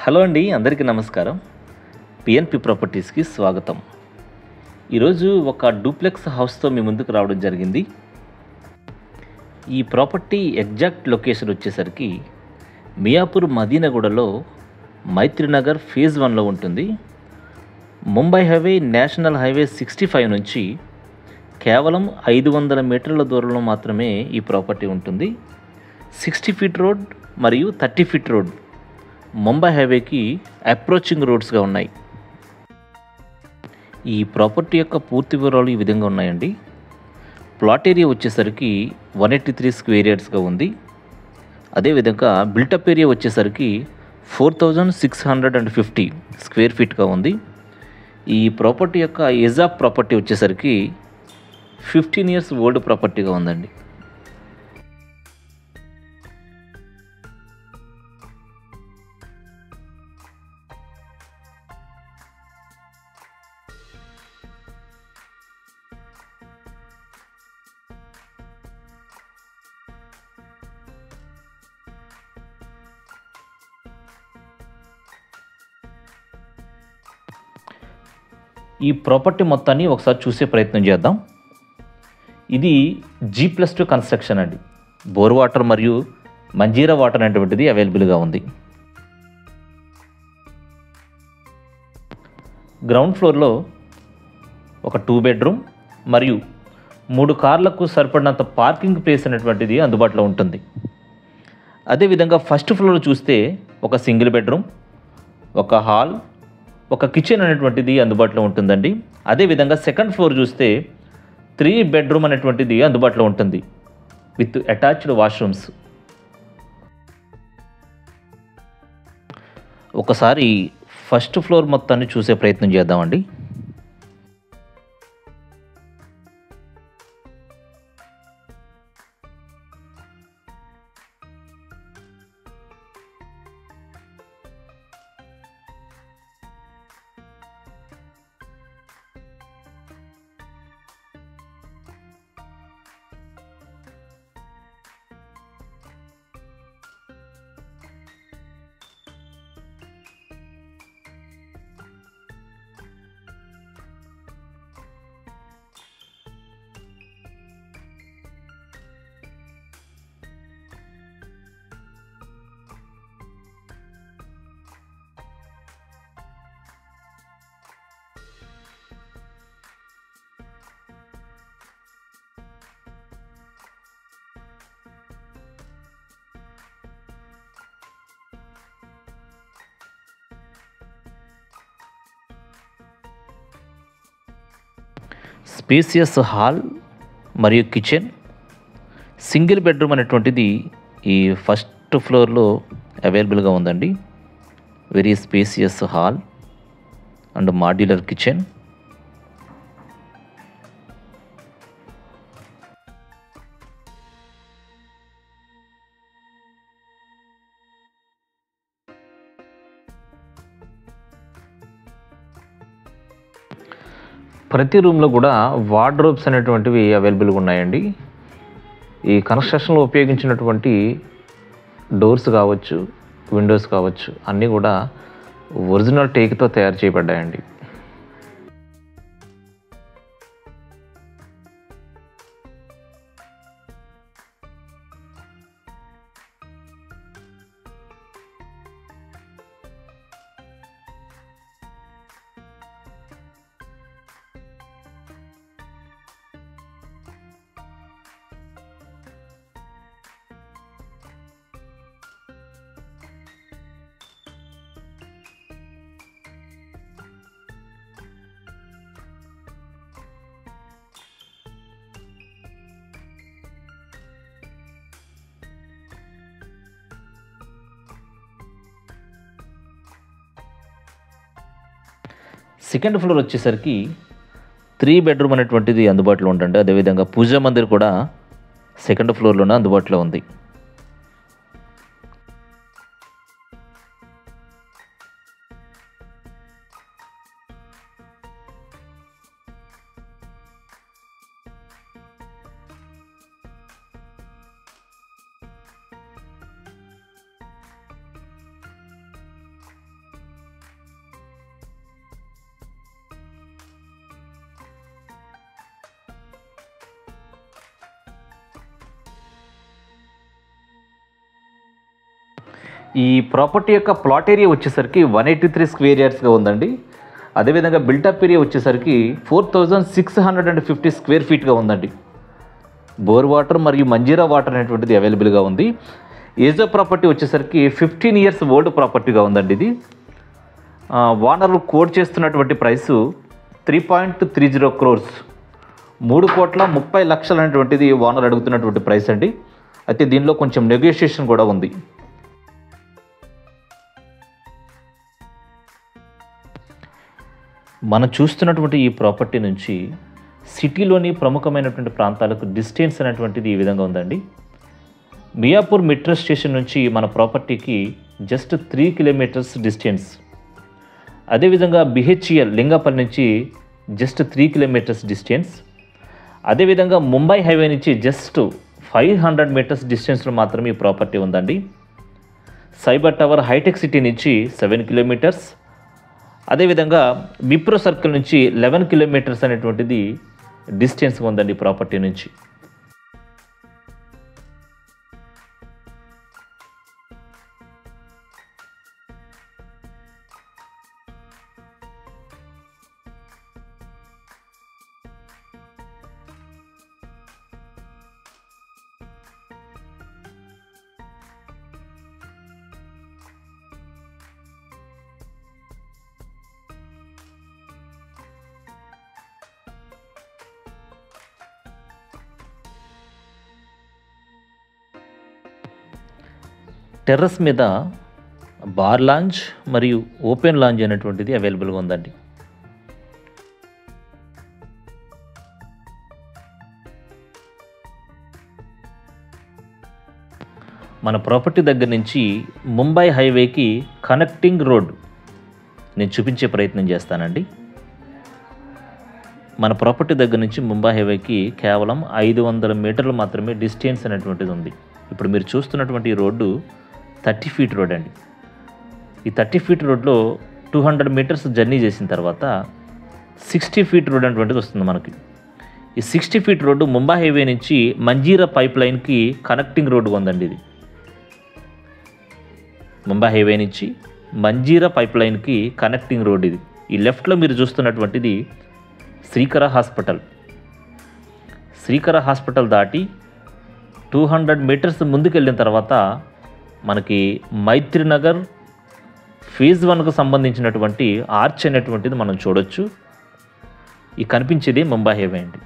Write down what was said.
Hello అండి, అందరికీ నమస్కారం. పిఎన్పి ప్రాపర్టీస్కి స్వాగతం. ఈరోజు ఒక డూప్లెక్స్ హౌస్తో మీ ముందుకు రావడం జరిగింది. ఈ ప్రాపర్టీ ఎగ్జాక్ట్ లొకేషన్ వచ్చేసరికి మియాపూర్ మదీనగూడలో మైత్రినగర్ ఫేజ్ 1లో ఉంటుంది. ముంబై హైవే, నేషనల్ హైవే 65 నుంచి కేవలం 500 మీటర్ల దూరంలో మాత్రమే ఈ ప్రాపర్టీ ఉంటుంది. 60 ఫీట్ రోడ్ మరియు 30 ఫీట్ రోడ్ ముంబై హైవేకి అప్రోచింగ్ రోడ్స్గా ఉన్నాయి. ఈ ప్రాపర్టీ యొక్క పూర్తి వివరాలు ఈ విధంగా ఉన్నాయండి. ప్లాట్ ఏరియా వచ్చేసరికి 183 స్క్వేర్ యార్డ్స్గా ఉంది. అదేవిధంగా బిల్టప్ ఏరియా వచ్చేసరికి 4650 స్క్వేర్ ఫీట్గా ఉంది. ఈ ప్రాపర్టీ యొక్క ఏజ్ ఆఫ్ ప్రాపర్టీ వచ్చేసరికి 15 ఇయర్స్ ఓల్డ్ ప్రాపర్టీగా ఉందండి. ఈ ప్రాపర్టీ మొత్తాన్ని ఒకసారి చూసే ప్రయత్నం చేద్దాం. ఇది G+2 కన్స్ట్రక్షన్ అండి. బోర్ వాటర్ మరియు మంజీరా వాటర్ అనేటువంటిది అవైలబుల్గా ఉంది. గ్రౌండ్ ఫ్లోర్లో ఒక 2 బెడ్రూమ్ మరియు 3 కార్లకు సరిపడినంత పార్కింగ్ ప్లేస్ అనేటువంటిది అందుబాటులో ఉంటుంది. అదేవిధంగా ఫస్ట్ ఫ్లోర్ చూస్తే ఒక సింగిల్ బెడ్రూమ్, ఒక హాల్, ఒక కిచెన్ అనేటువంటిది అందుబాటులో ఉంటుందండి. అదేవిధంగా సెకండ్ ఫ్లోర్ చూస్తే 3 బెడ్రూమ్ అనేటువంటిది అందుబాటులో ఉంటుంది విత్ అటాచ్డ్ వాష్రూమ్స్. ఒకసారి ఫస్ట్ ఫ్లోర్ మొత్తాన్ని చూసే ప్రయత్నం చేద్దామండి. స్పేసియస్ హాల్ మరియు కిచెన్, సింగిల్ బెడ్రూమ్ అనేటువంటిది ఈ ఫస్ట్ ఫ్లోర్లో అవైలబుల్గా ఉందండి. Very spacious hall and modular kitchen. ప్రతి రూమ్లో కూడా వార్డ్రోబ్స్ అనేటువంటివి అవైలబుల్గా ఉన్నాయండి. ఈ కన్స్ట్రక్షన్లో ఉపయోగించినటువంటి డోర్స్ కావచ్చు, విండోస్ కావచ్చు, అన్నీ కూడా ఒరిజినల్ టేక్తో తయారు చేయబడ్డాయండి. సెకండ్ ఫ్లోర్ వచ్చేసరికి 3 బెడ్రూమ్ అనేటువంటిది అందుబాటులో ఉంటుంది. అదేవిధంగా పూజా మందిర్ కూడా సెకండ్ ఫ్లోర్లోనే అందుబాటులో ఉంది. ఈ ప్రాపర్టీ యొక్క ప్లాట్ ఏరియా వచ్చేసరికి 183 స్క్వేర్ యార్డ్స్గా ఉందండి. అదేవిధంగా బిల్టప్ ఏరియా వచ్చేసరికి 4650 స్క్వేర్ ఫీట్గా ఉందండి. బోర్ వాటర్ మరియు మంజీరా వాటర్ అనేటువంటిది అవైలబుల్గా ఉంది. ఏజ్ ఆఫ్ ప్రాపర్టీ వచ్చేసరికి 15 ఇయర్స్ ఓల్డ్ ప్రాపర్టీగా ఉందండి. ఇది ఓనర్లు కోట్ చేస్తున్నటువంటి ప్రైసు 3.30 crores, 3,30,00,000 అనేటువంటిది ఓనర్ అడుగుతున్నటువంటి ప్రైస్ అండి. అయితే దీనిలో కొంచెం నెగోషియేషన్ కూడా ఉంది. మనం చూస్తున్నటువంటి ఈ ప్రాపర్టీ నుంచి సిటీలోని ప్రముఖమైనటువంటి ప్రాంతాలకు డిస్టెన్స్ అనేటువంటిది ఈ విధంగా ఉందండి. మియాపూర్ మెట్రో స్టేషన్ నుంచి మన ప్రాపర్టీకి జస్ట్ 3 కిలోమీటర్స్ డిస్టెన్స్. అదేవిధంగా బిహెచ్ఎల్ లింగపల్లి నుంచి జస్ట్ 3 కిలోమీటర్స్ డిస్టెన్స్. అదేవిధంగా ముంబై హైవే నుంచి జస్ట్ 500 మీటర్స్ డిస్టెన్స్లో మాత్రమే ఈ ప్రాపర్టీ ఉందండి. సైబర్ టవర్ హైటెక్ సిటీ నుంచి 7 కిలోమీటర్స్. అదేవిధంగా విప్రో సర్కిల్ నుంచి 11 కిలోమీటర్స్ అనేటువంటిది డిస్టెన్స్ ఉందండి ప్రాపర్టీ నుంచి. టెర్రస్ మీద బార్ లాంజ్ మరియు ఓపెన్ లాంజ్ అనేటువంటిది అవైలబుల్గా ఉందండి. మన ప్రాపర్టీ దగ్గర నుంచి ముంబై హైవేకి కనెక్టింగ్ రోడ్ నేను చూపించే ప్రయత్నం చేస్తానండి. మన ప్రాపర్టీ దగ్గర నుంచి ముంబై హైవేకి కేవలం 500 మీటర్లు మాత్రమే డిస్టెన్స్ అనేటువంటిది ఉంది. ఇప్పుడు మీరు చూస్తున్నటువంటి ఈ రోడ్డు 30 ఫీట్ రోడ్ అండి. ఈ 30 ఫీట్ రోడ్లో 200 మీటర్స్ జర్నీ చేసిన తర్వాత 60 ఫీట్ రోడ్ అనేటువంటిది వస్తుంది మనకి. ఈ 60 ఫీట్ రోడ్డు ముంబై హైవే నుంచి మంజీరా పైప్ లైన్కి కనెక్టింగ్ రోడ్డు ఉందండి. ఇది ముంబై హైవే నుంచి మంజీరా పైప్ లైన్కి కనెక్టింగ్ రోడ్. ఇది ఈ లెఫ్ట్లో మీరు చూస్తున్నటువంటిది శ్రీకర హాస్పిటల్. శ్రీకర హాస్పిటల్ దాటి 200 మీటర్స్ ముందుకు వెళ్ళిన తర్వాత మనకి మైత్రినగర్ ఫేజ్ 1కు సంబంధించినటువంటి ఆర్చ్ అనేటువంటిది మనం చూడొచ్చు. ఈ కనిపించేది ముంబై హైవే అండి.